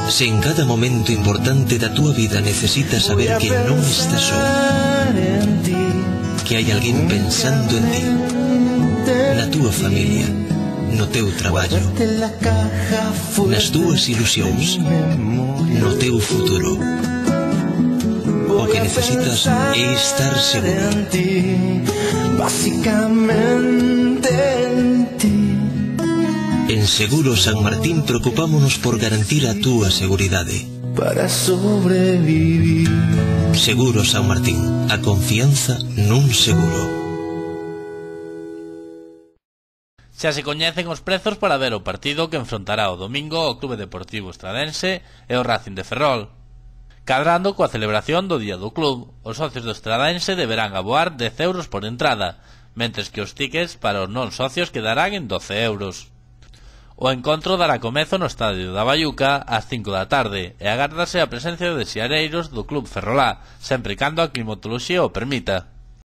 Se en cada momento importante da túa vida necesitas saber que non estás só, que hai alguén pensando en ti, na túa familia, no teu traballo, nas túas ilusións, no teu futuro. O que necesitas é estar seguro. En Seguros San Martín preocupámonos por garantir a túa seguridade. Para sobrevivir. Seguros San Martín, a confianza nun seguro. Xa se coñecen os prezos para ver o partido que enfrontará o domingo o Clube Deportivo Estradense e o Racing de Ferrol. Cadrando coa celebración do Día do Club, os socios do Estradense deberán aboar 10 euros por entrada, mentres que os tickets para os non socios quedarán en 12 euros. O encontro dará comezo no estadio da Baiuca ás 5 da tarde e agárdase a presencia de xiareiros do Club Ferrolá, sempre e cando a climatoloxía o permita.